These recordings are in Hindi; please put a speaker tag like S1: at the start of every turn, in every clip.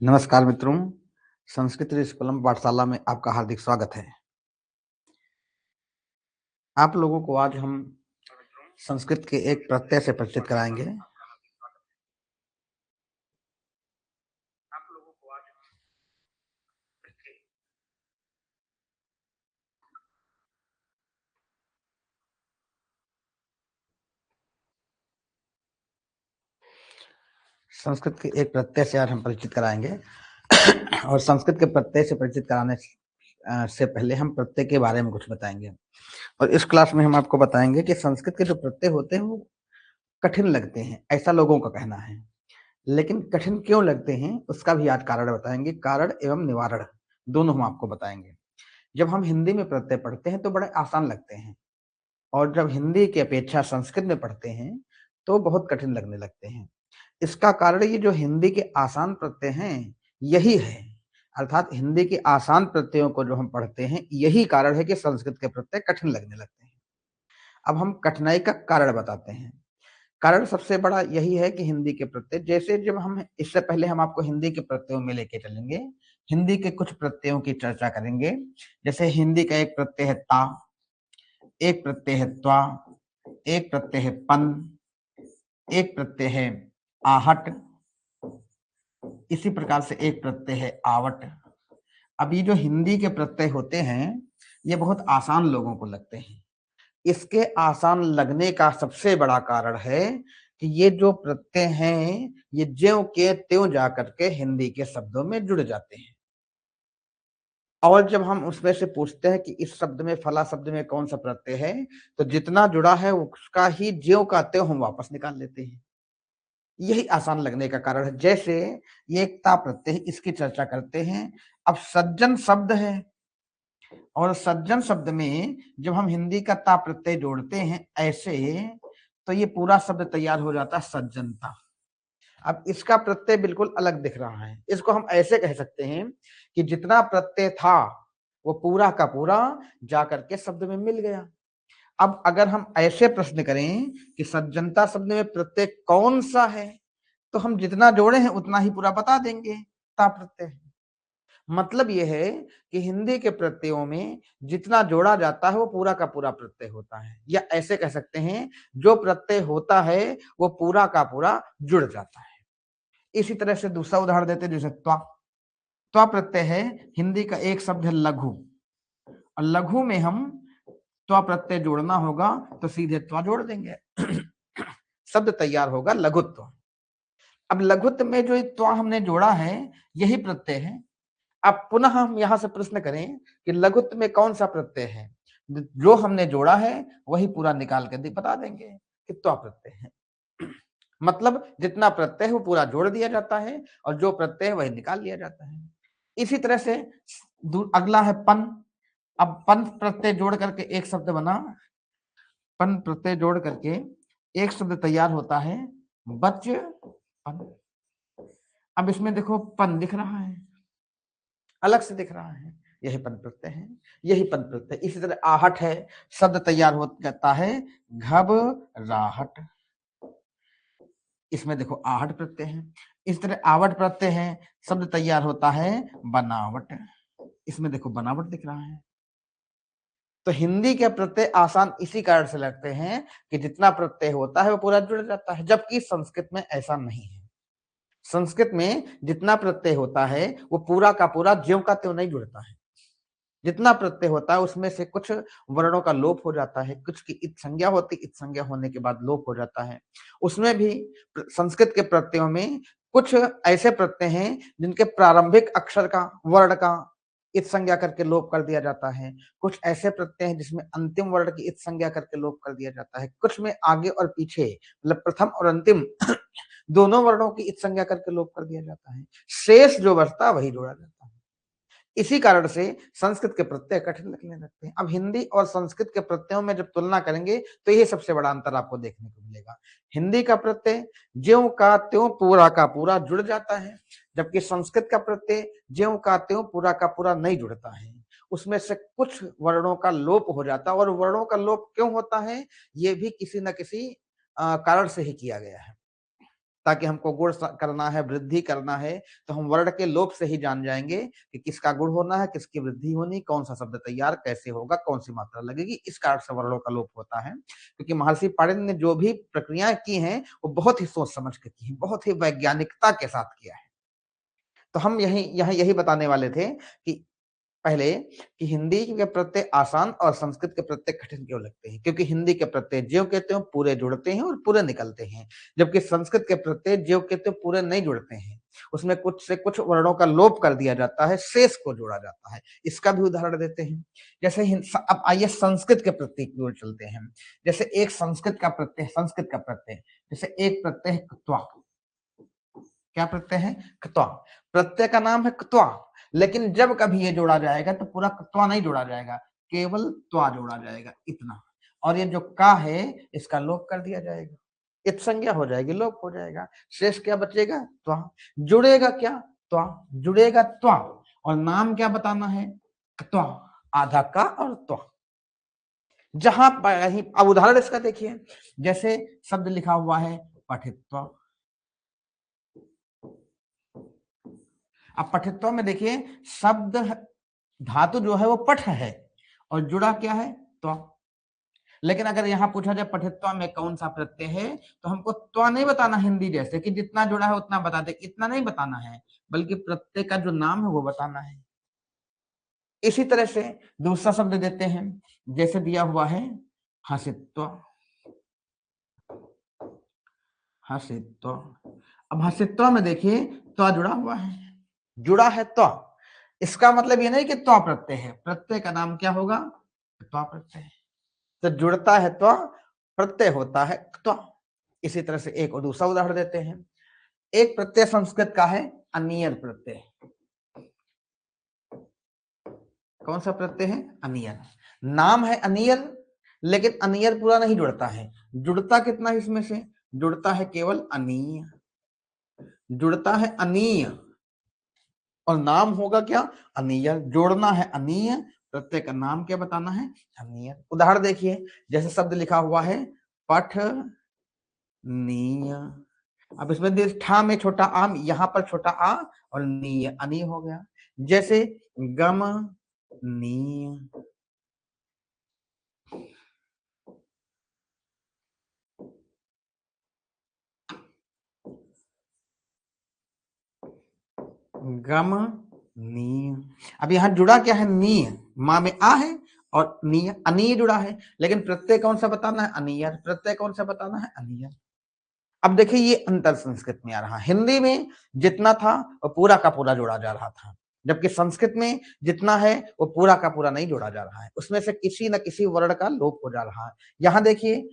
S1: नमस्कार मित्रों, संस्कृत स्कूलम पाठशाला में आपका हार्दिक स्वागत है। आप लोगों को आज हम संस्कृत के एक प्रत्यय से परिचित कराएँगे। संस्कृत के एक प्रत्यय से आज हम परिचित कराएँगे और संस्कृत के प्रत्यय से परिचित कराने से पहले हम प्रत्यय के बारे में कुछ बताएँगे। और इस क्लास में हम आपको बताएँगे कि संस्कृत के जो प्रत्यय होते हैं वो कठिन लगते हैं, ऐसा लोगों का कहना है। लेकिन कठिन क्यों लगते हैं, उसका भी आज कारण बताएँगे। कारण एवं निवारण दोनों हम आपको बताएँगे। जब हम हिंदी में प्रत्यय पढ़ते हैं तो बड़े आसान लगते हैं और जब हिंदी की अपेक्षा संस्कृत में पढ़ते हैं तो बहुत कठिन लगने लगते हैं। इसका कारण ये जो हिंदी के आसान प्रत्यय हैं, यही है। अर्थात हिंदी के आसान प्रत्ययों को जो हम पढ़ते हैं, यही कारण है कि संस्कृत के प्रत्यय कठिन लगने लगते हैं। अब हम कठिनाई का कारण बताते हैं। कारण सबसे बड़ा यही है कि हिंदी के प्रत्यय जैसे जब हम इससे पहले हम आपको हिंदी के प्रत्ययों में लेके चलेंगे। हिंदी के कुछ प्रत्ययों की चर्चा करेंगे। जैसे हिंदी का एक प्रत्यय है ता, एक प्रत्यय है त्वा, एक प्रत्यय है पन, एक प्रत्यय है आहट, इसी प्रकार से एक प्रत्यय है आवट। अब ये जो हिंदी के प्रत्यय होते हैं, ये बहुत आसान लोगों को लगते हैं। इसके आसान लगने का सबसे बड़ा कारण है कि ये जो प्रत्यय हैं, ये ज्यों के त्यों जाकर के हिंदी के शब्दों में जुड़ जाते हैं। और जब हम उसमें से पूछते हैं कि इस शब्द में फला शब्द में कौन सा प्रत्यय है, तो जितना जुड़ा है उसका ही ज्यों का त्यों हम वापस निकाल लेते हैं। यही आसान लगने का कारण है। जैसे ये एक ता प्रत्यय है, इसकी चर्चा करते हैं। अब सज्जन शब्द है और सज्जन शब्द में जब हम हिंदी का ता प्रत्यय जोड़ते हैं ऐसे, तो ये पूरा शब्द तैयार हो जाता है सज्जनता। अब इसका प्रत्यय बिल्कुल अलग दिख रहा है। इसको हम ऐसे कह सकते हैं कि जितना प्रत्यय था वो पूरा का पूरा जाकर के शब्द में मिल गया। अब अगर हम ऐसे प्रश्न करें कि सज्जनता शब्द में प्रत्यय कौन सा है, तो हम जितना जोड़े हैं उतना ही पूरा बता देंगे, ता प्रत्यय है। मतलब ये है कि हिंदी के प्रत्ययों में जितना जोड़ा जाता है वो पूरा का पूरा प्रत्यय होता है, या ऐसे कह सकते हैं जो प्रत्यय होता है वो पूरा का पूरा जुड़ जाता है। इसी तरह से दूसरा उदाहरण देते हैं, जैसे त्वा। त्वा प्रत्यय है, हिंदी का एक शब्द है लघु, और लघु में हम त्वा प्रत्यय जोड़ना होगा तो सीधे त्वा जोड़ देंगे शब्द तैयार होगा लघुत्व। अब लघुत्व में जो त्वा हमने जोड़ा है यही प्रत्यय है। अब पुनः हम यहां से प्रश्न करें कि लघुत्व में कौन सा प्रत्यय है, जो हमने जोड़ा है वही पूरा निकाल कर बता देंगे कि त्वा प्रत्यय है। मतलब जितना प्रत्यय है वो पूरा जोड़ दिया जाता है और जो प्रत्यय है वही निकाल लिया जाता है। इसी तरह से अगला है पन। अब पन प्रत्यय जोड़ करके एक शब्द बना, पन प्रत्यय जोड़ करके एक शब्द तैयार होता है बच पन। अब इसमें देखो पन दिख रहा है, अलग से दिख रहा है, यही पन प्रत्यय है, यही पन प्रत्यय। इसी तरह आहट है, शब्द तैयार हो जाता है घबराहट, इसमें देखो आहट प्रत्यय है। इस तरह आवट प्रत्यय है, शब्द तैयार होता है बनावट, इसमें देखो बनावट दिख रहा है। तो हिंदी के प्रत्यय आसान इसी कारण से लगते हैं कि जितना प्रत्यय होता है वो पूरा जुड़ जाता है, जबकि संस्कृत में ऐसा नहीं है। संस्कृत में जितना प्रत्यय होता है वो पूरा का पूरा ज्यों का त्यों नहीं जुड़ता है। जितना प्रत्यय होता है उसमें से कुछ वर्णों का लोप हो जाता है, कुछ की इत संज्ञा होती, इत संज्ञा होने के बाद लोप हो जाता है। उसमें भी संस्कृत के प्रत्ययों में कुछ ऐसे प्रत्यय हैं जिनके प्रारंभिक अक्षर का वर्ण का इत संज्ञा करके लोप कर दिया जाता है। कुछ ऐसे प्रत्यय हैं जिसमें अंतिम वर्ण की इत संज्ञा करके लोप कर दिया जाता है। कुछ में आगे और पीछे मतलब प्रथम और अंतिम दोनों वर्णों की इत संज्ञा करके लोप कर दिया जाता है। शेष जो बचता है वही जोड़ा जाता है। इसी कारण से संस्कृत के प्रत्यय कठिन लगने लगते हैं। अब हिंदी और संस्कृत के प्रत्ययों में जब तुलना करेंगे तो ये सबसे बड़ा अंतर आपको देखने को मिलेगा। हिंदी का प्रत्यय ज्यों का त्यों पूरा का पूरा जुड़ जाता है, जबकि संस्कृत का प्रत्यय ज्यों का त्यों पूरा का पूरा नहीं जुड़ता है। उसमें से कुछ वर्णों का लोप हो जाता है, और वर्णों का लोप क्यों होता है ये भी किसी न किसी कारण से ही किया गया है। ताकि हमको गुण करना है, वृद्धि करना है, तो हम वर्ण के लोप से ही जान जाएंगे कि किसका गुण होना है, किसकी वृद्धि होनी, कौन सा शब्द तैयार कैसे होगा, कौन सी मात्रा लगेगी। इस कारण से वर्णों का लोप होता है, क्योंकि महर्षि पाणिनि ने जो भी प्रक्रियाएं की हैं वो बहुत ही सोच समझ के की है, बहुत ही वैज्ञानिकता के साथ किया है। तो हम यही बताने वाले थे कि पहले कि हिंदी के प्रत्यय आसान और संस्कृत के प्रत्यय कठिन क्यों लगते हैं, क्योंकि हिंदी के प्रत्यय ज्यों कहते हो पूरे जुड़ते हैं और पूरे निकलते हैं, जबकि संस्कृत के प्रत्यय ज्यों कहते हो पूरे नहीं जुड़ते हैं, उसमें कुछ से कुछ वर्णों का लोप कर दिया जाता है, शेष को जोड़ा जाता है। इसका भी उदाहरण देते हैं। जैसे अब आइए संस्कृत के प्रत्यय की ओर चलते हैं। जैसे एक संस्कृत का प्रत्यय, जैसे एक प्रत्यय है क्त्वा। क्या प्रत्यय है? क्त्वा। प्रत्यय का नाम है क्त्वा, लेकिन जब कभी ये जोड़ा जाएगा तो पूरा क्त्वा नहीं जोड़ा जाएगा, केवल त्वा जोड़ा जाएगा, इतना। और ये जो का है इसका लोप कर दिया जाएगा, इत संज्ञा हो जाएगी, लोप हो जाएगा। शेष क्या बचेगा? त्वा। जुड़ेगा क्या? त्वा। जुड़ेगा त्वा, और नाम क्या बताना है? क्त्वा। आधा का और त्वा। जहां अब उदाहरण इसका देखिए, जैसे शब्द लिखा हुआ है पठित्वा। अब पठित्व में देखिए शब्द धातु जो है वो पठ है और जुड़ा क्या है? त्वा। लेकिन अगर यहां पूछा जाए पठित्व में कौन सा प्रत्यय है, तो हमको त्वा नहीं बताना, हिंदी जैसे कि जितना जुड़ा है उतना बता दे, इतना नहीं बताना है, बल्कि प्रत्यय का जो नाम है वो बताना है। इसी तरह से दूसरा शब्द देते हैं, जैसे दिया हुआ है हसित्व। हसित्व। अब हसित्व में देखिए त्वा जुड़ा हुआ है, जुड़ा है त्वा। इसका मतलब ये नहीं कि त्वा प्रत्यय है, प्रत्यय का नाम क्या होगा? त्वा प्रत्यय। तो जुड़ता है त्वा, प्रत्यय होता है त्वा। इसी तरह से एक और दूसरा उदाहरण देते हैं। एक प्रत्यय संस्कृत का है अनियर प्रत्यय। कौन सा प्रत्यय है? अनियर। नाम है अनियर, लेकिन अनियर पूरा नहीं जुड़ता है। जुड़ता कितना है इसमें से? जुड़ता है केवल अनीय, जुड़ता है अनीय, और नाम होगा क्या? अनीय। जोड़ना है अनीय, प्रत्यय का नाम क्या बताना है? अनीय। उदाहरण देखिए, जैसे शब्द लिखा हुआ है पठ नीय। अब इसमें ठा में छोटा आम, यहां पर छोटा आ और नीय, अनी हो गया। जैसे गम नीय। गम नीय। अब यहां जुड़ा क्या है? नीय। माँ में आ है और नीय, अनीय जुड़ा है, लेकिन प्रत्यय कौन सा बताना है? अनीयर। प्रत्यय कौन सा बताना है? अनीयर। अब देखिए ये अंतर संस्कृत में आ रहा, हिंदी में जितना था वो पूरा का पूरा जोड़ा जा रहा था, जबकि संस्कृत में जितना है वो पूरा का पूरा नहीं जोड़ा जा रहा है, उसमें से किसी न किसी वर्ण का लोप हो जा रहा है। यहां देखिए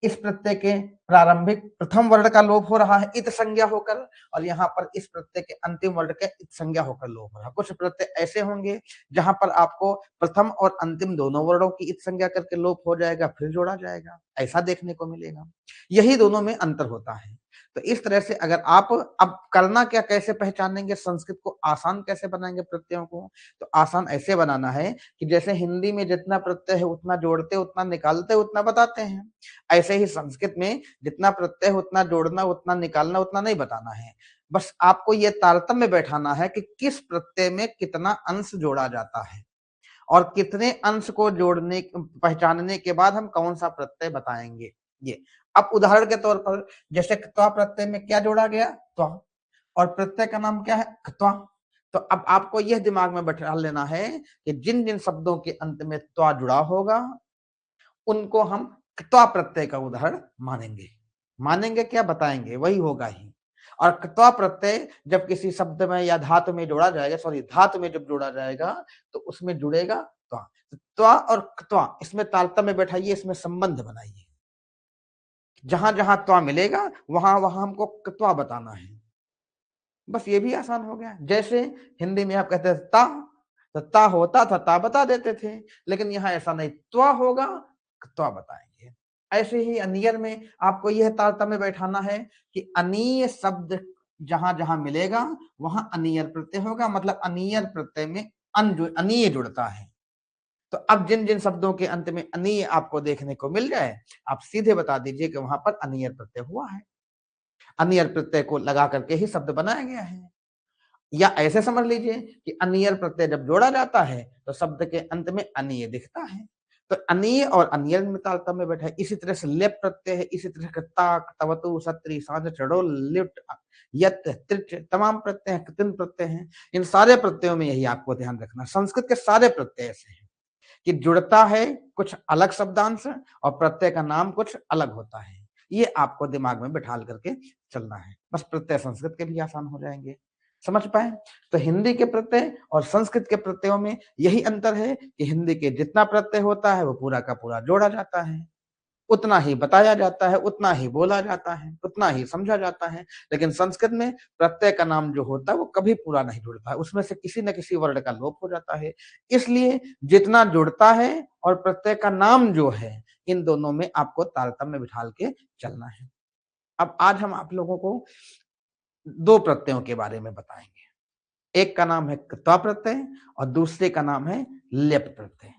S1: इस प्रत्यय के प्रारंभिक प्रथम वर्ण का लोप हो रहा है इत संज्ञा होकर, और यहाँ पर इस प्रत्यय के अंतिम वर्ण के इत संज्ञा होकर लोप हो रहा है। कुछ प्रत्यय ऐसे होंगे जहां पर आपको प्रथम और अंतिम दोनों वर्णों की इत संज्ञा करके लोप हो जाएगा, फिर जोड़ा जाएगा, ऐसा देखने को मिलेगा। यही दोनों में अंतर होता है। तो इस तरह से अगर आप अब करना क्या, कैसे पहचानेंगे संस्कृत को, आसान कैसे बनाएंगे प्रत्ययों को, तो आसान ऐसे बनाना है कि जैसे हिंदी में जितना प्रत्यय है उतना जोड़ते, उतना निकालते, उतना बताते हैं, ऐसे ही संस्कृत में जितना प्रत्यय उतना जोड़ना, उतना निकालना, उतना नहीं बताना है। बस आपको ये तारतम्य बैठाना है कि किस प्रत्यय में कितना अंश जोड़ा जाता है, और कितने अंश को जोड़ने पहचानने के बाद हम कौन सा प्रत्यय बताएंगे। ये अब उदाहरण के तौर पर जैसे क्त्वा प्रत्यय में क्या जोड़ा गया? त्वा, और प्रत्यय का नाम क्या है? क्त्वा। तो अब आपको यह दिमाग में बैठा लेना है कि जिन जिन शब्दों के अंत में त्वा जुड़ा होगा उनको हम क्त्वा प्रत्यय का उदाहरण मानेंगे। मानेंगे क्या? बताएंगे, वही होगा ही। और क्त्वा प्रत्यय जब किसी शब्द में या धातु में जोड़ा जाएगा, सॉरी धातु में जब जोड़ा जाएगा तो उसमें जुड़ेगा त्वा। त्वा और क्त्वा इसमें तारतम्य बैठाइए, इसमें संबंध बनाइए। जहां जहां त्वा मिलेगा वहां वहां हमको क्त्वा बताना है। बस ये भी आसान हो गया। जैसे हिंदी में आप कहते थे ता, तो ता होता था, ता बता देते थे, लेकिन यहाँ ऐसा नहीं, त्वा होगा, क्त्वा बताएंगे। ऐसे ही अनियर में आपको यह तारतम्य बैठाना है कि अनीय शब्द जहां जहां मिलेगा वहां अनियर प्रत्यय होगा, मतलब अनियर प्रत्यय में अनीय जुड़ता है। तो अब जिन जिन शब्दों के अंत में अनीय आपको देखने को मिल जाए, आप सीधे बता दीजिए कि वहां पर अनियर प्रत्यय हुआ है। अनियर प्रत्यय को लगा करके ही शब्द बनाया गया है। या ऐसे समझ लीजिए कि अनियर प्रत्यय जब जोड़ा जाता है तो शब्द के अंत में अनीय दिखता है, तो अनीय और अनियर में तारतम्य बैठा है। इसी तरह से लेप प्रत्यय है, इसी तरह से ताक, तवतु, सत्री, साध, चढ़ोल, लिप्ट, यत, त्रिच, तमाम प्रत्यय हैं, कृत्रिम प्रत्यय हैं। इन सारे प्रत्ययों में यही आपको ध्यान रखना, संस्कृत के सारे प्रत्यय ऐसे हैं कि जुड़ता है कुछ अलग शब्दांश और प्रत्यय का नाम कुछ अलग होता है। ये आपको दिमाग में बिठाल करके चलना है, बस प्रत्यय संस्कृत के भी आसान हो जाएंगे। समझ पाए? तो हिंदी के प्रत्यय और संस्कृत के प्रत्ययों में यही अंतर है कि हिंदी के जितना प्रत्यय होता है वो पूरा का पूरा जोड़ा जाता है, उतना ही बताया जाता है, उतना ही बोला जाता है, उतना ही समझा जाता है। लेकिन संस्कृत में प्रत्यय का नाम जो होता है वो कभी पूरा नहीं जुड़ता है, उसमें से किसी न किसी वर्ण का लोप हो जाता है। इसलिए जितना जुड़ता है और प्रत्यय का नाम जो है, इन दोनों में आपको तारतम्य बिठाल के चलना है। अब आज हम आप लोगों को दो प्रत्ययों के बारे में बताएंगे। एक का नाम है क्त्वा प्रत्यय और दूसरे का नाम है लेप प्रत्यय।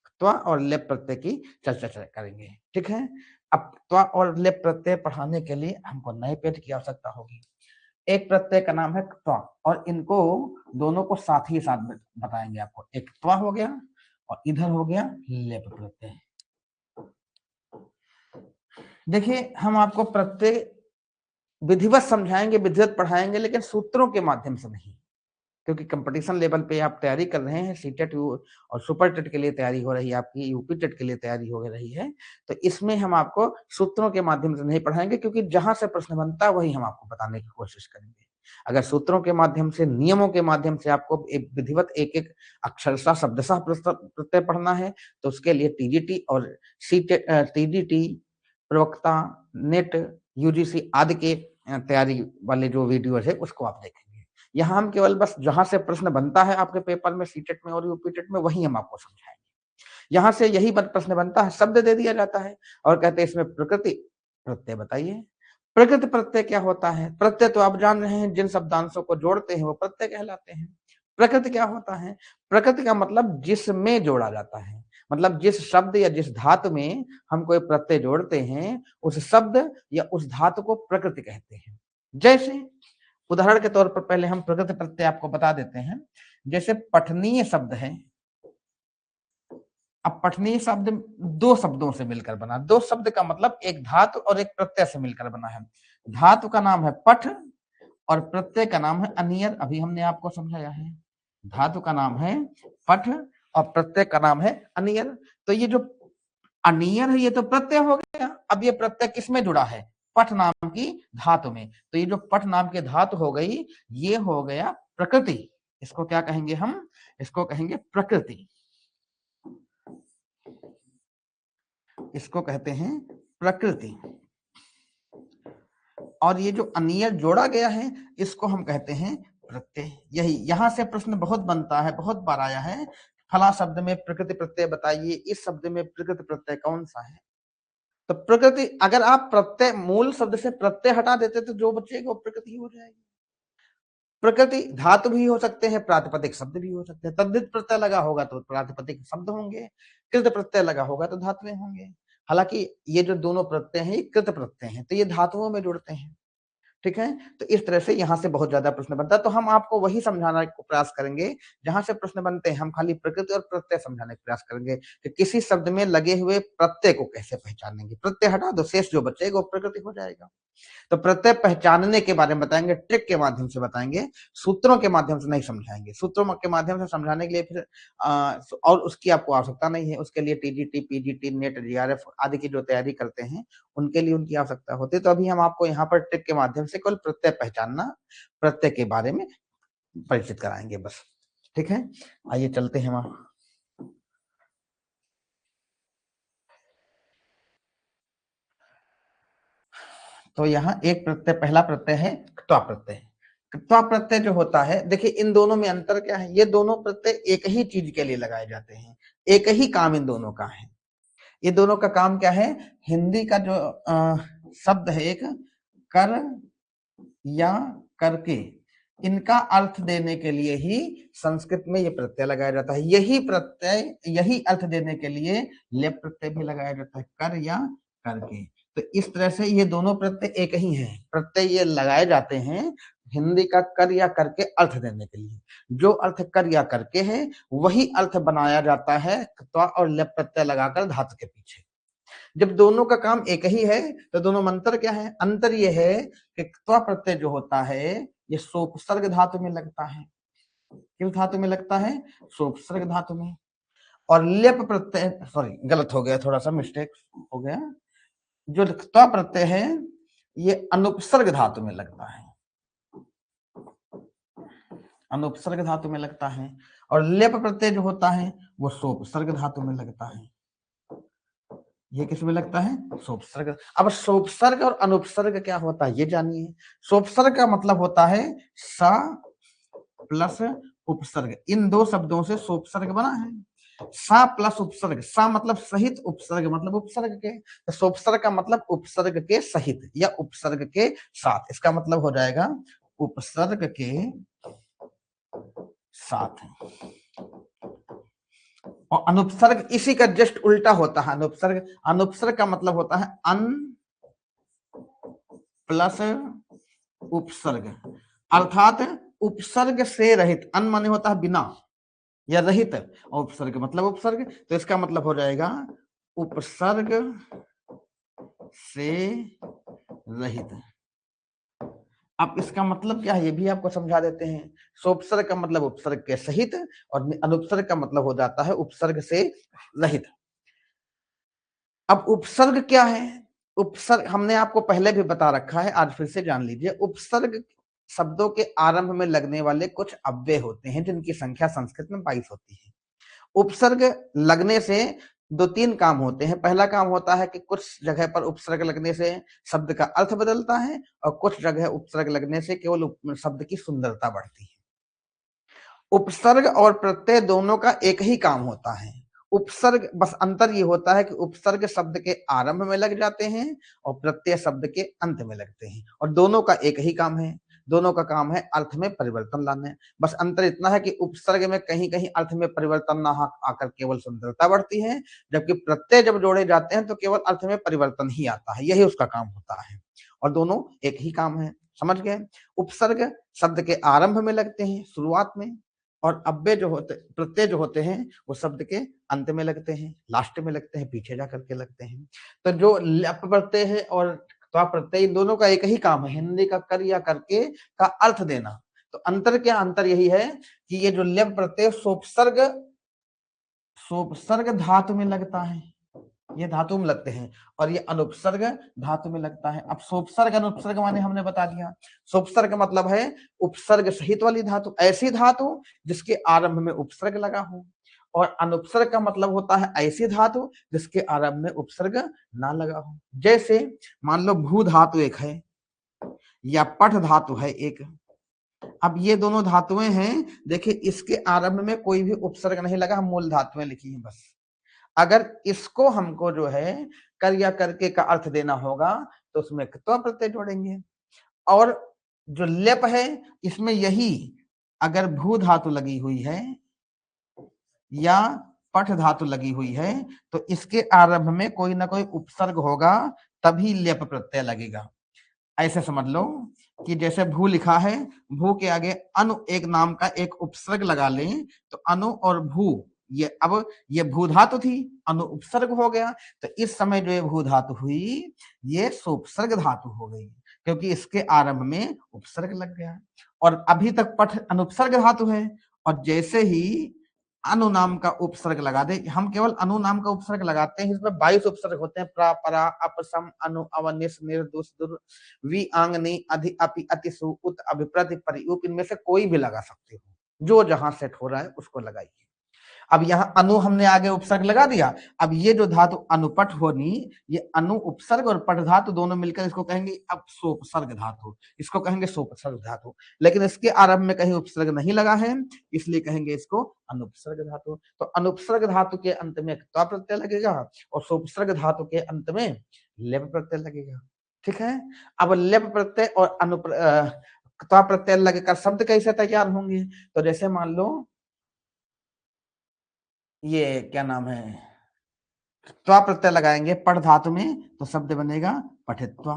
S1: क्त्वा और लेप प्रत्यय की चर्चा करेंगे, ठीक है। अब क्त्वा और लेप प्रत्यय पढ़ाने के लिए हमको नए पेज की आवश्यकता होगी। एक प्रत्यय का नाम है क्त्वा और इनको दोनों को साथ ही साथ बताएंगे आपको। एक क्त्वा हो गया और इधर हो गया लेप प्रत्यय। देखिए हम आपको प्रत्यय विधिवत समझाएंगे, विधिवत पढ़ाएंगे, लेकिन सूत्रों के माध्यम से नहीं, क्योंकि कंपटीशन लेवल पे आप तैयारी कर रहे हैं, सीटेट और सुपर टेट के लिए तैयारी हो रही है, आपकी यूपी टेट के लिए तैयारी हो रही है, तो इसमें हम आपको सूत्रों के माध्यम से नहीं पढ़ाएंगे, क्योंकि जहां से प्रश्न बनता है वही हम आपको बताने की कोशिश करेंगे। अगर सूत्रों के माध्यम से, नियमों के माध्यम से आपको एक विधिवत एक एक अक्षरशः शब्दशः प्रत्यय पढ़ना है, तो उसके लिए टीजीटी और सीटेट, टीजीटी, प्रवक्ता, नेट, यूजीसी आदि के तैयारी वाले जो वीडियो है उसको आप देखेंगे। यहाँ हम केवल बस जहां से प्रश्न बनता है आपके पेपर में, सीटेट में और यूपी टेट में, वही हम आपको समझाएंगे। यहाँ से यही प्रश्न बनता है, शब्द दे दिया जाता है और कहते हैं इसमें प्रकृति प्रत्यय बताइए। प्रकृति प्रत्यय क्या होता है? प्रत्यय तो आप जान रहे हैं, जिन शब्दांशों को जोड़ते हैं वो प्रत्यय कहलाते हैं। प्रकृति क्या होता है? प्रकृति का मतलब जिसमें जोड़ा जाता है, मतलब जिस शब्द या जिस धातु में हम कोई प्रत्यय जोड़ते हैं, उस शब्द या उस धातु को प्रकृति कहते हैं। जैसे उदाहरण के तौर पर पहले हम प्रकृति प्रत्यय आपको बता देते हैं। जैसे पठनीय शब्द है, अब पठनीय शब्द दो शब्दों से मिलकर बना, दो शब्द का मतलब एक धातु और एक प्रत्यय से मिलकर बना है। धातु का नाम है पठ और प्रत्यय का नाम है अनियर, अभी हमने आपको समझाया है। धातु का नाम है पठ और प्रत्यय का नाम है अनियर। तो ये जो अनियर है ये तो प्रत्यय हो गया। अब ये प्रत्यय किसमें जुड़ा है? पठ नाम की धातु में। तो ये जो पठ नाम की धातु हो गई, ये हो गया प्रकृति। इसको क्या कहेंगे हम? इसको कहेंगे प्रकृति, इसको कहते हैं प्रकृति। और ये जो अनियर जोड़ा गया है इसको हम कहते हैं प्रत्यय। यही यहां से प्रश्न बहुत बनता है, बहुत बार आया है, फला शब्द में प्रकृति प्रत्यय बताइए, इस शब्द में प्रकृति प्रत्यय कौन सा है? तो प्रकृति, अगर आप प्रत्यय मूल शब्द से प्रत्यय हटा देते तो जो बचेगा वो प्रकृति हो जाएगी। प्रकृति धातु भी हो सकते हैं, प्रातिपदिक शब्द भी हो सकते हैं। तद्धित प्रत्यय लगा होगा तो प्रातिपदिक शब्द होंगे, कृत प्रत्यय लगा होगा तो धातुएं होंगे। हालांकि ये जो दोनों प्रत्यय हैं ये कृत प्रत्यय हैं, तो ये धातुओं में जुड़ते हैं, ठीक है। तो इस तरह से यहाँ से बहुत ज्यादा प्रश्न बनता है, तो हम आपको वही समझाने का प्रयास करेंगे जहां से प्रश्न बनते हैं। हम खाली प्रकृति और प्रत्यय समझाने का प्रयास करेंगे कि किसी शब्द में लगे हुए प्रत्यय को कैसे पहचानेंगे। प्रत्यय हटा दो, शेष जो बचेगा वो प्रकृति हो जाएगा। तो प्रत्यय पहचानने के बारे में बताएंगे, ट्रिक के माध्यम से बताएंगे, सूत्रों के माध्यम से नहीं समझाएंगे। सूत्रों के माध्यम से समझाने के लिए फिर और उसकी आपको आवश्यकता नहीं है। उसके लिए टीजीटी, पीजीटी, नेट, जीआरएफ आदि की जो तैयारी करते हैं उनके लिए उनकी आवश्यकता होती है। तो अभी हम आपको यहाँ पर ट्रिक के माध्यम से केवल प्रत्यय पहचानना, प्रत्यय के बारे में परिचित कराएंगे बस, ठीक है। आइए चलते हैं वहां। तो यहाँ एक प्रत्यय, पहला प्रत्यय है क्त्वा प्रत्यय। क्त्वा प्रत्यय जो होता है, देखिए इन दोनों में अंतर क्या है? ये दोनों प्रत्यय एक ही चीज के लिए लगाए जाते हैं, एक ही काम इन दोनों का है। ये दोनों का काम क्या है? हिंदी का जो शब्द है एक कर या करके, इनका अर्थ देने के लिए ही संस्कृत में ये प्रत्यय लगाया जाता है। यही प्रत्यय, यही अर्थ देने के लिए लेप प्रत्यय भी लगाया जाता है, कर या करके। तो इस तरह से ये दोनों प्रत्यय एक ही हैं। प्रत्यय ये लगाए जाते हैं हिंदी का कर या करके अर्थ देने के लिए। जो अर्थ कर या करके है वही अर्थ बनाया जाता है त्वा और लेप प्रत्यय लगाकर धातु के पीछे। जब दोनों का काम एक ही है तो दोनों में अंतर क्या है? अंतर ये है कि त्वा प्रत्यय जो होता है ये सोपसर्ग धातु में लगता है। किस धातु में लगता है? सोपसर्ग धातु में। और लेप प्रत्यय, सॉरी गलत हो गया, थोड़ा सा मिस्टेक हो गया। जो त्वा प्रत्यय है ये अनुपसर्ग धातु में लगता है, अनुपसर्ग धातु में लगता है। और लेप प्रत्यय जो होता है वो सोपसर्ग धातु में लगता है। ये किस में लगता है? सोपसर्ग। अब सोपसर्ग और अनुपसर्ग क्या होता है ये जानिए। सोपसर्ग का मतलब होता है सा प्लस उपसर्ग। इन दो शब्दों से सोपसर्ग बना है। सा प्लस उपसर्ग, सा मतलब सहित, उपसर्ग मतलब उपसर्ग के। तो सोपसर्ग का मतलब उपसर्ग के सहित या उपसर्ग के साथ। इसका मतलब हो जाएगा उपसर्ग के साथ। और अनुपसर्ग इसी का जस्ट उल्टा होता है। अनुपसर्ग, अनुपसर्ग का मतलब होता है अन प्लस उपसर्ग, अर्थात उपसर्ग से रहित। अन माने होता है बिना या रहित, और उपसर्ग मतलब उपसर्ग। तो इसका मतलब हो जाएगा उपसर्ग से रहित। अब इसका मतलब क्या है ये भी आपको समझा देते हैं। सोपसर्ग का मतलब उपसर्ग के सहित और अनुपसर्ग का मतलब हो जाता है उपसर्ग से रहित। अब उपसर्ग क्या है? उपसर्ग हमने आपको पहले भी बता रखा है, आज फिर से जान लीजिए। उपसर्ग शब्दों के आरंभ में लगने वाले कुछ अव्यय होते हैं जिनकी संख्या संस्कृत में 22 होती है। उपसर्ग लगने से दो तीन काम होते हैं। पहला काम होता है कि कुछ जगह पर उपसर्ग लगने से शब्द का अर्थ बदलता है और कुछ जगह उपसर्ग लगने से केवल शब्द की सुंदरता बढ़ती है। उपसर्ग और प्रत्यय दोनों का एक ही काम होता है। उपसर्ग, बस अंतर ये होता है कि उपसर्ग शब्द के आरंभ में लग जाते हैं और प्रत्यय शब्द के अंत में लगते हैं, और दोनों का एक ही काम है। दोनों का काम है अर्थ में परिवर्तन लाने। बस अंतर इतना है कि उपसर्ग में कहीं कहीं अर्थ में परिवर्तन ना आकर केवल सुंदरता बढ़ती है, जबकि प्रत्यय जब जोड़े जाते हैं तो केवल अर्थ में परिवर्तन ही आता है, यही उसका काम होता है। और दोनों एक ही काम है, समझ गए? उपसर्ग शब्द के आरंभ में लगते हैं, शुरुआत में, और अव्यय जो होते, प्रत्यय जो होते हैं वो शब्द के अंत में लगते हैं, लास्ट में लगते हैं, पीछे जा करके लगते हैं। तो जो लप प्रत्यय है और त्वा प्रत्यय, इन दोनों का एक ही काम है, हिंदी का कर या करके का अर्थ देना। तो अंतर क्या? अंतर यही है कि ये जो लप प्रत्यय सोपसर्ग, सोपसर्ग धातु में लगता है, ये धातु में लगते हैं, और ये अनुपसर्ग धातु में लगता है। अब सोपसर्ग अनुपसर्ग माने हमने बता दिया। सोपसर्ग का मतलब है उपसर्ग सहित वाली धातु, ऐसी धातु जिसके आरंभ में उपसर्ग लगा हो। और अनुपसर्ग का मतलब होता है ऐसी धातु जिसके आरंभ में उपसर्ग ना लगा हो। जैसे मान लो भू धातु एक है या पठ धातु है एक। अब ये दोनों धातुएं हैं, देखिए इसके आरंभ में कोई भी उपसर्ग नहीं लगा, हम मूल धातुएं लिखी हैं बस। अगर इसको हमको जो है कर या करके का अर्थ देना होगा तो उसमें त्वा प्रत्यय जोड़ेंगे। और जो लेप है इसमें यही, अगर भू धातु लगी हुई है या पठ धातु लगी हुई है तो इसके आरंभ में कोई ना कोई उपसर्ग होगा, तभी लेप प्रत्यय लगेगा। ऐसे समझ लो कि जैसे भू लिखा है, भू के आगे अनु एक नाम का एक उपसर्ग लगा लें तो अनु और भू, ये अब ये भू धातु थी, अनु उपसर्ग हो गया, तो इस समय जो ये भू धातु हुई ये सोपसर्ग धातु हो गई, क्योंकि इसके आरंभ में उपसर्ग लग गया। और अभी तक पठ अनुपसर्ग धातु है, और जैसे ही अनु नाम का उपसर्ग लगा दे, हम केवल अनु नाम का उपसर्ग लगाते हैं, इसमें 22 उपसर्ग होते हैं, प्रा परा अप सम अनु अव निस निर दुस दुर वि आंग नि अधि अपि अति सु उत अभिप्रति परि उप, इनमें से कोई भी लगा सकते हो, जो जहां सेट हो रहा है उसको लगाइए। अब यहाँ अनु हमने आगे उपसर्ग लगा दिया। अब ये जो धातु अनुपट होनी, ये अनु उपसर्ग और पट धातु दोनों मिलकर इसको कहेंगे अब सोपसर्ग धातु, इसको कहेंगे सोपसर्ग धातु। लेकिन इसके आरंभ में कहीं उपसर्ग नहीं लगा है, इसलिए कहेंगे इसको अनुपसर्ग धातु। तो अनुपसर्ग धातु के अंत में त्वा प्रत्यय लगेगा और सोपसर्ग धातु के अंत में लेप प्रत्यय लगेगा। ठीक है? अब लेप प्रत्यय और त्वा प्रत्यय लगकर शब्द कैसे तैयार होंगे? तो जैसे मान लो ये क्या नाम है, त्वा प्रत्यय लगाएंगे पठ धातु में तो शब्द बनेगा पठित्वा,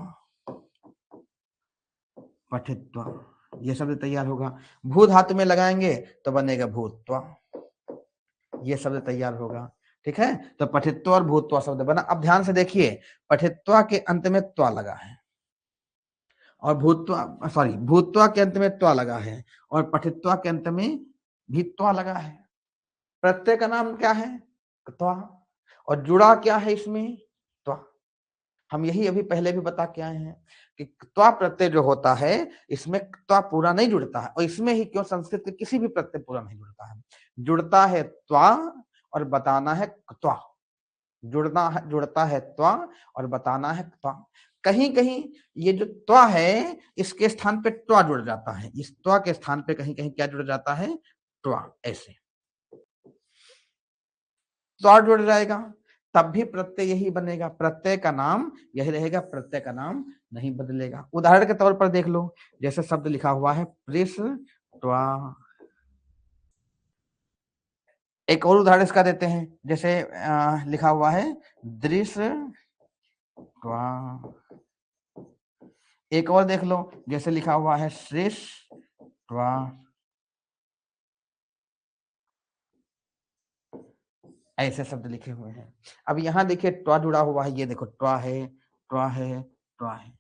S1: पठित्वा, ये शब्द तैयार होगा। भू धातु में लगाएंगे तो बनेगा भूत्वा, ये शब्द तैयार होगा। ठीक है, तो पठित्वा और भूत्वा शब्द बना। अब ध्यान से देखिए, पठित्वा के अंत में त्वा लगा है और भूत्वा, सॉरी, भूत्वा के अंत में त्वा लगा है और पठित्वा के अंत में भी त्वा लगा है। प्रत्यय का नाम क्या है? त्वा। और जुड़ा क्या है इसमें? त्वा। हम यही अभी पहले भी बता के आए हैं कि त्वा प्रत्यय जो होता है इसमें त्वा पूरा नहीं जुड़ता है, और इसमें ही क्यों, संस्कृत के किसी भी प्रत्यय पूरा नहीं जुड़ता है। जुड़ता है त्वा और बताना है त्वा, जुड़ता है त्वा और बताना है त्वा। कहीं कहीं ये जो त्वा है इसके स्थान पे त्वा जुड़ जाता है, इस त्वा के स्थान पे कहीं कहीं क्या जुड़ जाता है? त्वा। ऐसे त्वा जुड़ जाएगा तब भी प्रत्यय यही बनेगा, प्रत्यय का नाम यही रहेगा, प्रत्यय का नाम नहीं बदलेगा। उदाहरण के तौर पर देख लो, जैसे शब्द लिखा हुआ है पृष्ठत्वा। एक और उदाहरण इसका देते हैं, जैसे लिखा हुआ है दृश्यत्वा। एक और देख लो, जैसे लिखा हुआ है श्रेष्ठत्वा। ऐसे शब्द लिखे हुए हैं। अब यहाँ देखिए ट्वा जुड़ा हुआ है, ये देखो ट्वा है, ट्वा है, ट्वा है।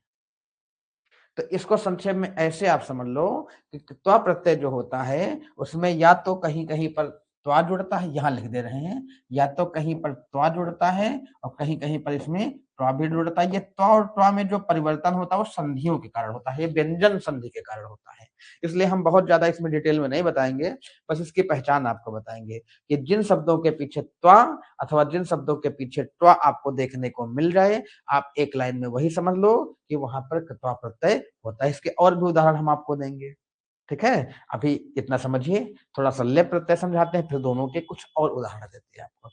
S1: तो इसको संक्षेप में ऐसे आप समझ लो कि त्वा प्रत्यय जो होता है उसमें या तो कहीं कहीं पर त्वा जुड़ता है, यहाँ लिख दे रहे हैं, या तो कहीं पर त्वा जुड़ता है और कहीं कहीं पर इसमें त्वा भी जुड़ता है। ये त्वा और त्वा में जो परिवर्तन होता है वो संधियों के कारण होता है, ये व्यंजन संधि के कारण होता है। इसलिए हम बहुत ज्यादा इसमें डिटेल में नहीं बताएंगे, बस इसकी पहचान आपको बताएंगे कि जिन शब्दों के पीछे त्वा अथवा जिन शब्दों के पीछे त्वा आपको देखने को मिल जाए, आप एक लाइन में वही समझ लो कि वहां पर त्वा प्रत्यय होता है। इसके और भी उदाहरण हम आपको देंगे। ठीक है, अभी इतना समझिए, थोड़ा सा लेप प्रत्यय समझाते हैं, फिर दोनों के कुछ और उदाहरण देते हैं आपको।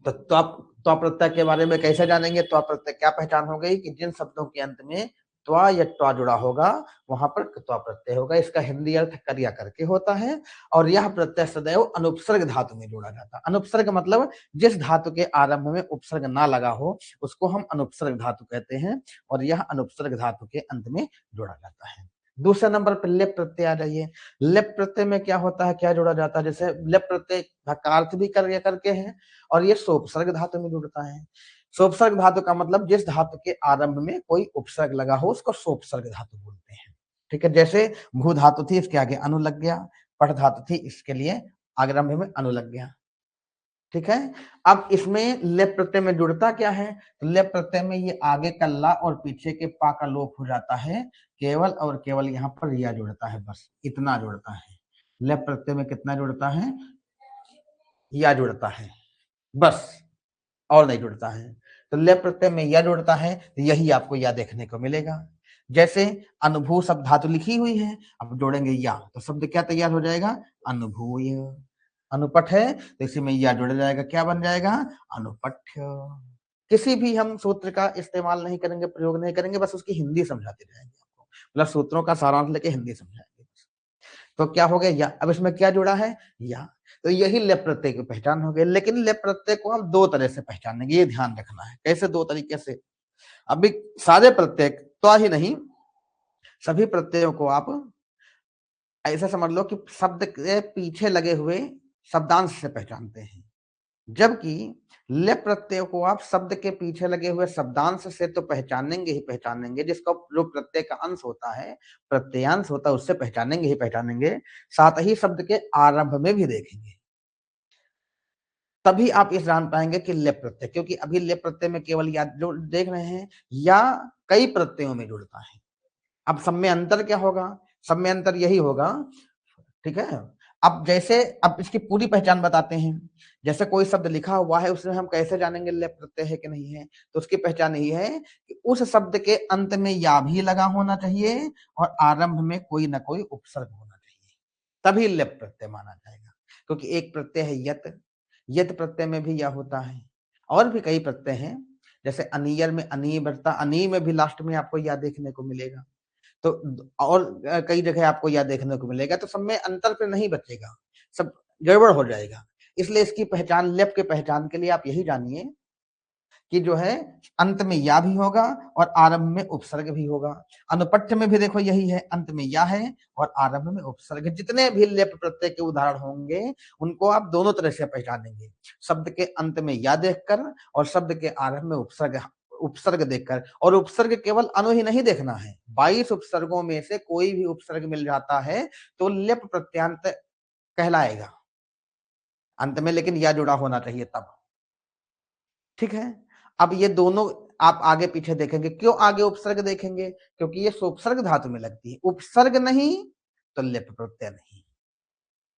S1: तो त्वा प्रत्यय के बारे में कैसे जानेंगे? त्वा प्रत्यय क्या पहचान हो गई कि जिन शब्दों के अंत में त्वा या ट्वा जुड़ा होगा वहां पर त्वा प्रत्यय होगा। इसका हिंदी अर्थ कर्या करके होता है और यह प्रत्यय सदैव अनुपसर्ग धातु में जोड़ा जाता है। अनुपसर्ग मतलब जिस धातु के आरंभ में उपसर्ग ना लगा हो उसको हम अनुपसर्ग धातु कहते हैं, और यह अनुपसर्ग धातु के अंत में जोड़ा जाता है। दूसरे नंबर पर लेप प्रत्यय आ जाइए। लेप प्रत्यय में क्या होता है, क्या जोड़ा जाता है? जैसे लेप प्रत्यय का अर्थ भी कर्या करके है और ये सोपसर्ग धातु में जुड़ता है। सोपसर्ग धातु का मतलब जिस धातु के आरंभ में कोई उपसर्ग लगा हो उसको सोपसर्ग धातु बोलते हैं। ठीक है, जैसे भू धातु थी इसके आगे अनु लग गया, पठ धातु थी इसके लिए आरंभ में अनु लग गया। ठीक है, अब इसमें लेप प्रत्यय में जुड़ता क्या है? तो लेप प्रत्यय में ये आगे का ला और पीछे के पा का लोप हो जाता है, केवल और केवल यहाँ पर या जुड़ता है, बस इतना जुड़ता है। लेप प्रत्यय में कितना जुड़ता है? या जुड़ता है, बस, और नहीं जुड़ता है। तो लेप प्रत्यय में या जुड़ता है, यही आपको या देखने को मिलेगा। जैसे अनुभू शब्द धातु लिखी हुई है, अब जोड़ेंगे या तो शब्द क्या तैयार हो जाएगा? अनुभूय। अनुपठ है तो इसी में या जुड़ जाएगा, क्या बन जाएगा? अनुपठ्य। किसी भी हम सूत्र का इस्तेमाल नहीं करेंगे, प्रयोग नहीं करेंगे, बस उसकी हिंदी समझाते जाएंगे आपको, मतलब सूत्रों का सारांश लेके हिंदी समझाएंगे। तो क्या हो गया? या। अब इसमें क्या जुड़ा है? या। तो यही लेप प्रत्यय की पहचान हो गई। लेकिन लेप प्रत्यय को हम दो तरह से पहचानेंगे, ये ध्यान रखना है। कैसे? दो तरीके से। अभी सारे प्रत्यय तो ही नहीं, सभी प्रत्ययों को आप ऐसा समझ लो कि शब्द के पीछे लगे हुए शब्दांश से पहचानते हैं, जबकि लेप प्रत्यय को आप शब्द के पीछे लगे हुए शब्दांश से तो पहचानेंगे ही पहचानेंगे, जिसका जो प्रत्यय का अंश होता है, प्रत्ययांश होता है, उससे पहचानेंगे ही पहचानेंगे, साथ ही शब्द के आरंभ में भी देखेंगे। तभी आप ये जान पाएंगे कि लेप प्रत्यय, क्योंकि अभी लेप प्रत्यय में केवल या जो देख रहे हैं, या कई प्रत्ययों में जुड़ता है। अब सब में अंतर क्या होगा? सब में अंतर यही होगा, ठीक है। अब जैसे अब इसकी पूरी पहचान बताते हैं। जैसे कोई शब्द लिखा हुआ है उसमें हम कैसे जानेंगे लेप प्रत्यय है कि नहीं है? तो उसकी पहचान यही है कि उस शब्द के अंत में या भी लगा होना चाहिए और आरंभ में कोई ना कोई उपसर्ग होना चाहिए, तभी लेप प्रत्यय माना जाएगा। क्योंकि एक प्रत्यय है यत, यत प्रत्यय में भी या होता है, और भी कई प्रत्यय हैं, जैसे अनियर में अनी बढ़ता, अनी में भी लास्ट में आपको या देखने को मिलेगा। तो और कई जगह आपको यह देखने को मिलेगा, तो सब में अंतर फिर नहीं बचेगा, सब गड़बड़ हो जाएगा। इसलिए इसकी पहचान, लेप की पहचान के लिए आप यही जानिए कि जो है अंत में या भी होगा और आरंभ में उपसर्ग भी होगा। अनुपठ्य में भी देखो यही है, अंत में या है और आरंभ में उपसर्ग। जितने भी लेप प्रत्यय के उदाहरण होंगे उनको आप दोनों तरह से पहचानेंगे, शब्द के अंत में या देखकर और शब्द के आरंभ में उपसर्ग देखकर। और उपसर्ग केवल अनु ही नहीं देखना है, 22 उपसर्गों में से कोई भी उपसर्ग मिल जाता है तो लेप प्रत्यांत कहलाएगा अंत में, लेकिन या जुड़ा होना चाहिए तब। ठीक है, अब ये दोनों आप आगे पीछे देखेंगे। क्यों आगे उपसर्ग देखेंगे? क्योंकि ये सोपसर्ग धातु में लगती है। उपसर्ग नहीं तो लेप प्रत्यय नहीं,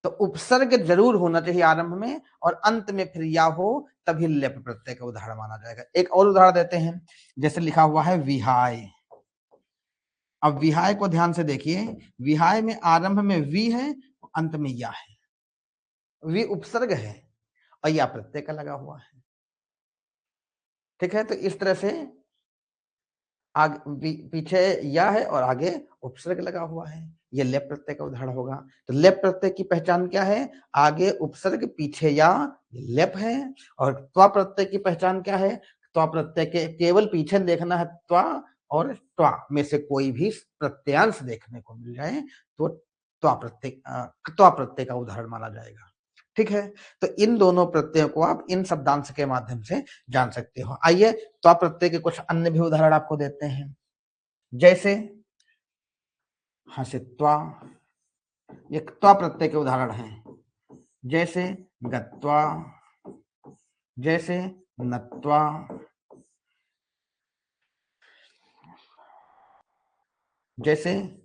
S1: तो उपसर्ग जरूर होना चाहिए आरंभ में और अंत में फिर या हो, तभी लेप प्रत्यय का उदाहरण माना जाएगा। एक और उदाहरण देते हैं, जैसे लिखा हुआ है विहाय। अब विहाय को ध्यान से देखिए, विहाय में आरंभ में वी है, अंत में या है। वी उपसर्ग है और या प्रत्यय का लगा हुआ है। ठीक है, तो इस तरह से आगे पीछे या है और आगे उपसर्ग लगा हुआ है, ये लेप प्रत्यय का उदाहरण होगा। तो लेप प्रत्यय की पहचान क्या है? आगे उपसर्ग पीछे या, लेप है। और त्वा प्रत्यय की पहचान क्या है? त्वा प्रत्यय के केवल पीछे देखना है, त्वा और त्वा में से कोई भी प्रत्ययांश देखने को मिल जाए तो त्वा प्रत्यय का उदाहरण माना जाएगा। ठीक है, तो इन दोनों प्रत्ययों को आप इन शब्दांश के माध्यम से जान सकते हो। आइए त्वा प्रत्यय के कुछ अन्य भी उदाहरण आपको देते हैं, जैसे हसित्वा, ये त्वा प्रत्यय के उदाहरण हैं। जैसे गत्वा, जैसे नत्वा, जैसे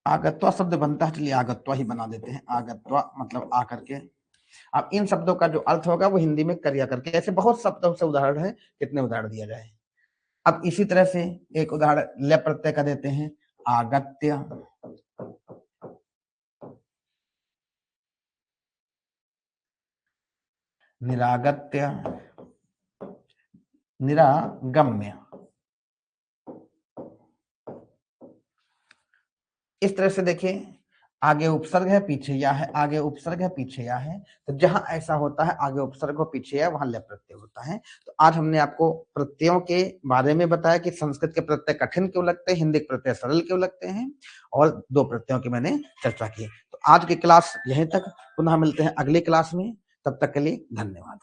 S1: आगत्वा शब्द बनता है, चलिए आगत्वा ही बना देते हैं। आगत्वा मतलब आकर के। अब इन शब्दों का जो अर्थ होगा वो हिंदी में कर्या करके, ऐसे बहुत शब्दों से उदाहरण है, कितने उदाहरण दिया जाए। अब इसी तरह से एक उदाहरण लेप प्रत्यय का देते हैं, आगत्य, निरागत्य, निरागम्य। इस तरह से देखिए, आगे उपसर्ग है पीछे या है, आगे उपसर्ग है पीछे या है, तो जहां ऐसा होता है आगे उपसर्ग हो पीछे या, वहां लेप प्रत्यय होता है। तो आज हमने आपको प्रत्ययों के बारे में बताया कि संस्कृत के प्रत्यय कठिन क्यों लगते हैं, हिंदी के प्रत्यय सरल क्यों लगते हैं, और दो प्रत्ययों की मैंने चर्चा की। तो आज की क्लास यहीं तक, पुनः मिलते हैं अगली क्लास में, तब तक के लिए धन्यवाद।